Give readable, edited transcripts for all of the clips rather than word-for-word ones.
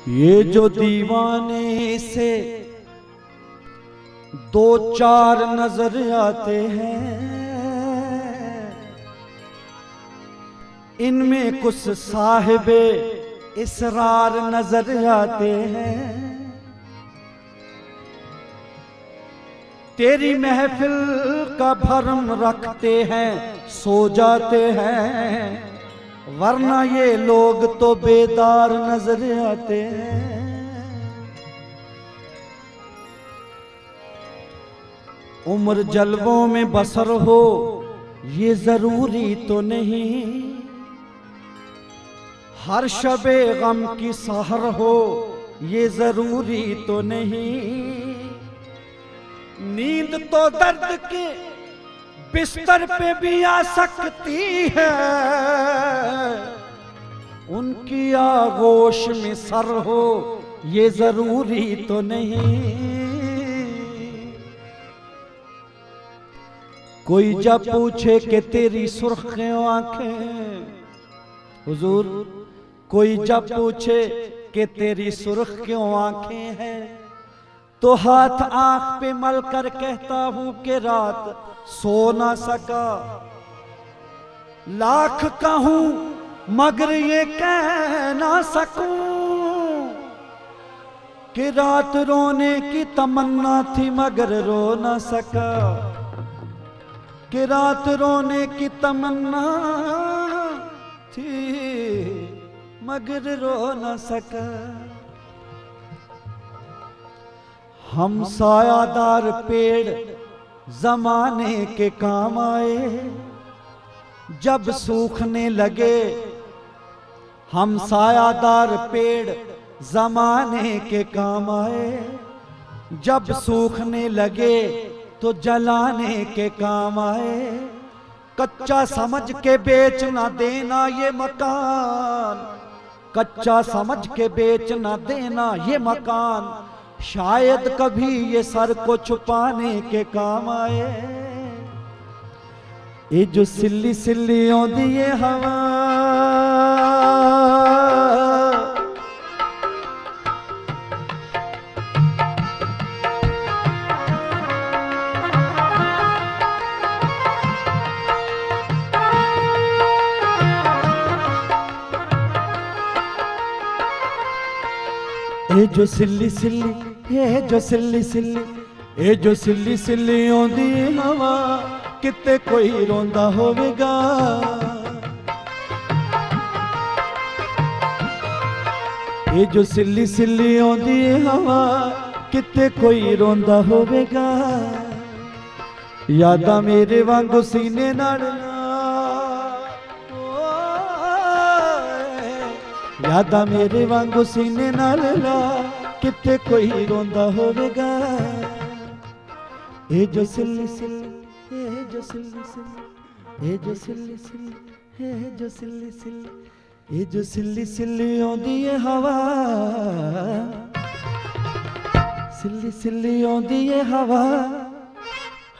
ये जो दीवाने से दो चार नजर आते हैं, इनमें कुछ साहिबे इसरार नजर आते हैं। तेरी महफिल का भरम रखते हैं, सो जाते हैं, वरना ये लोग तो बेदार नजर आते हैं। उम्र जलवों में बसर हो ये जरूरी तो नहीं, हर शबे गम की सहर हो ये जरूरी तो नहीं। नींद तो दर्द के बिस्तर पे भी आ सकती है, उनकी आगोश में सर हो ये जरूरी तो नहीं। कोई जब पूछे कि तेरी सुर्ख आंखें, हुजूर कोई जब पूछे कि तेरी सुर्ख क्यों आंखें हैं, तो हाथ आंख पे मल कर कहता हूं कि रात सो ना सका। लाख कहूं मगर ये कह ना सकूं कि रात रोने की तमन्ना थी मगर रो ना सका, कि रात रोने की तमन्ना थी मगर रो ना सका। हम सायादार पेड़ जमाने के काम आए, जब सूखने लगे। हम सायादार पेड़ जमाने के काम आए, जब सूखने लगे तो जलाने के काम आए। कच्चा समझ के बेच ना देना ये मकान, कच्चा समझ के बेच ना देना ये मकान, शायद कभी ये सर को छुपाने के काम आए। ये जो सिल्ली सिल्ली आंदी ये हवा, ये जो सिल्ली सिल्ली, ये जो सिल्ली सिल्ली, ये जो सिल्ली सिल्ली आंदी हवा, किते कोई रोंदा होवेगा। ये जो सिल्ली सिल्ली आंदी हवा, किते कोई रोंदा होवेगा। यादा मेरे वांगू सीने नाल, यादा मेरे वांगू सीने नाल ला, किते कोई रोंदा होवेगा। ये जो सिल्ली सिल्ली, ये जो सिल्ली सिल्ली, ये जो सिल्ली सिल्ली, ये जो सिल्ली सिल्ली, ये जो सिल्ली सिल्ली आंदी है हवा, सिल्ली सिल्ली आंदी है हवा,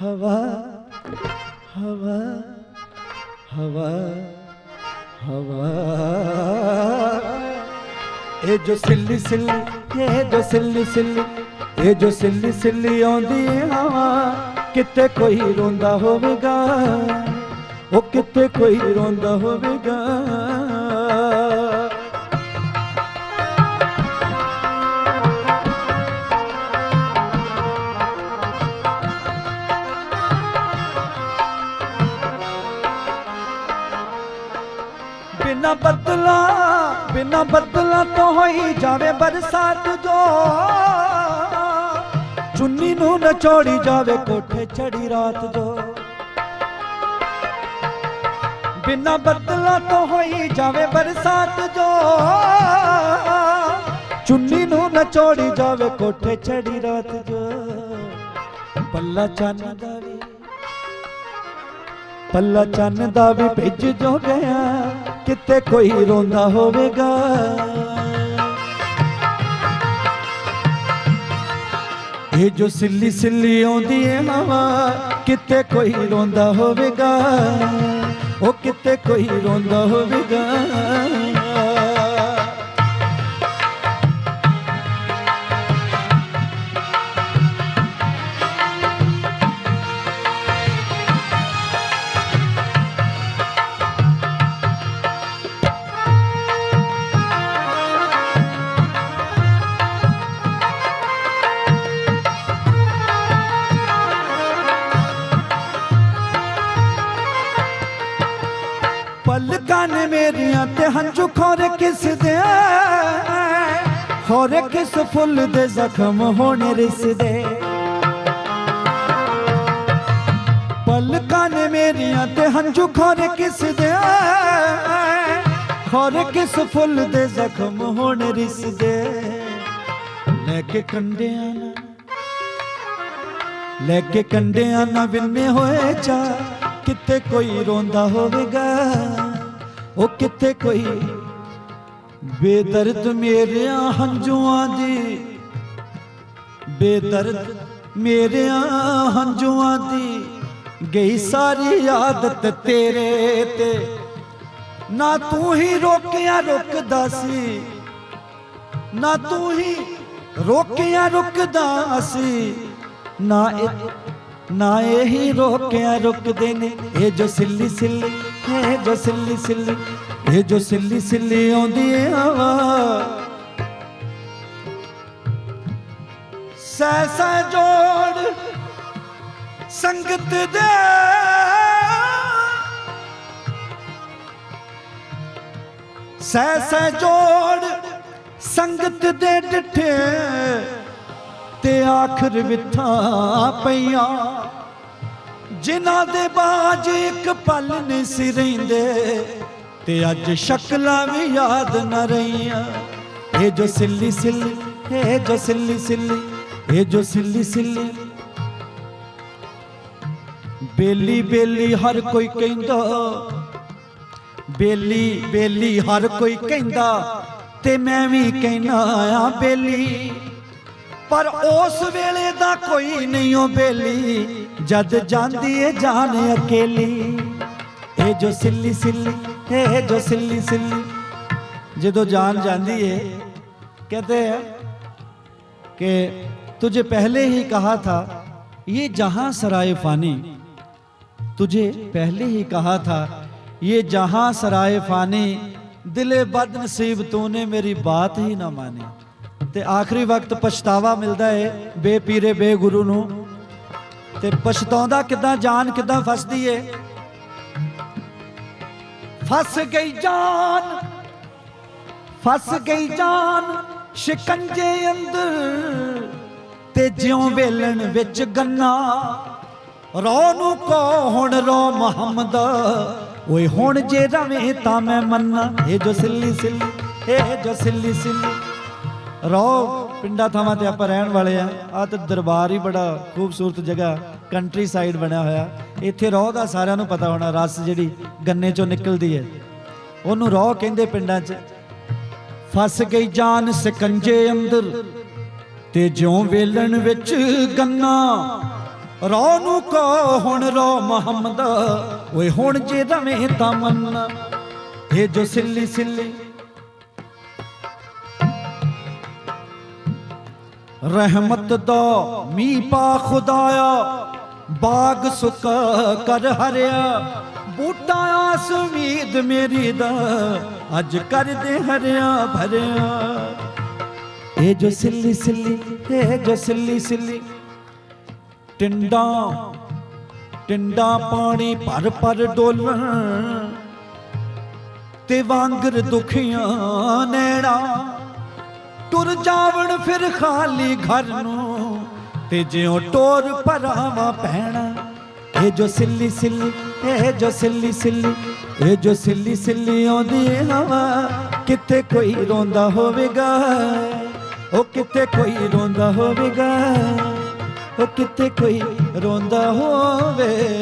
हवा हवा हवा हवा। ये जो सिल्ली सिल्ली, ये जो सिल्ली सिल्ली, ये जो सिल्ली सिल्ली आंदी हवा, किते कोई रोंदा होवेगा, ओ किते कोई रोंदा होवेगा। बिना बदला तो हो ही जावे बरसात जो, चुन्नी नू नचोड़ी जावे कोठे चढ़ी रात जो। बिना बदला तो हो ही जावे बरसात जो, चुन्नी नू नचोड़ी जावे कोठे चढ़ी रात जो। पल्ला चन्न दा वी, पल्ला चन्न दा वी भिज जो गया, किते कोई रोंदा होवेगा। ये जो सिल्ली सिल्ली आंदी है हवा, किते कोई रोंदा होवेगा, ओ किते कोई रोंदा होवेगा। पलकां ने मेरियां ते हंझू खोरे किस दे, खोरे किस फुल दे जख्म होने रिसदे। पलकां ने मेरियां ते हंझू खोरे किस दे, खोरे किस फुल दे जख्म होने रिसदे। लेके कंडियां ना, लेके कंडियां ना विन्ने होए चा, किते कोई रोंदा होवेगा, ओ किते कोई बेदर्द मेरिया हंझुआं दी, बेदर्द मेरिया हंझुआं दी गई सारी आदत तेरे ते। ना तू ही रोकिया रुकदा सी, ना तू ही रोकिया रुकदा सी, ना यही रोकिया रुकदे ने। ये जो सिल्ली सिल्ली, ये जो सिल्ली सिल्ली, ये जो सिल्ली सिल्ली आउंदी है हवा, सै सै जोड़ संगत दे, सै सै जोड़ संगत दे डिठे ते आखिर विथा पईयां, जिन्हां दे बाज एक पल नहीं सी रहिंदे, ते अज शक्लां भी याद न रहियां। ये जो सिल्ली सिल्ली, ये जो सिल्ली सिल्ली, ये जो सिल्ली सिल्ली। बेली बेली हर कोई कहंदा, बेली बेली हर कोई कहंदा, ते मैं भी कहना आ बेली। पर उस वेले दा कोई नहीं हो बेली, जद जांदी है जान अकेली। ये जो सिल्ली सिल्ली, ये जो सिल्ली सिल्ली, जदों जान जाती है कहते हैं कि तुझे पहले ही कहा था ये जहां सराय फानी, तुझे पहले ही कहा था ये जहां सराय फानी, दिले बदनसीब तूने मेरी बात ही ना मानी। ते आखिरी वक्त पछतावा मिलता है बेपीरे बेगुरु नूं, ते पछताउंदा किदां जान किदां फसदी है। फस गई जान, फस गई जान शिकंजे अंदर, ते ज्यों वेलन विच गन्ना। रो नू को हुण रो मुहम्मद, ओए हुण जे रवे तां मैं मन्ना। ये जो सिल्ली सिल्ली, ये जो सिल्ली सिल्ली। रो पिंडा थावां ते आपां रहण वाले आ ते दरबार ही बड़ा खूबसूरत जगह कंट्री साइड बनया होया। इत्थे रोह दा सारिआं नूं पता होना, रस जिहड़ी गन्ने चों निकलदी है ओनू रोह कहंदे पिंडां च। फस गई जान सिकंजे अंदर, ते ज्यों वेलन विच गन्ना। रो नू को हुण रो मुहम्मद, ओए हुण जे रवे तां मन्ना। ये जो सिल्ली सिल्ली, रहमत दा मी पा खुदाया, बाग सुक कर हरिया। बूटा आस उम्मीद मेरी दा, अज कर दे हरिया भरिया। ये जो सिल्ली सिल्ली, ये जो सिल्ली सिल्ली। टिंडा टिंडा पानी भर भर डोलन, ते वांगर दुखियां नैना। टुर जावण फिर खाली घर नूं, ते ज्यों टोर भरावां भैणा। ये जो सिल्ली सिल्ली, ये जो सिल्ली सिल्ली, ये जो सिल्ली सिल्ली आउंदी हवा। किते कोई रोंदा होवेगा, ओ किते कोई रोंदा होवेगा, ओ किते कोई रोंदा होवेगा।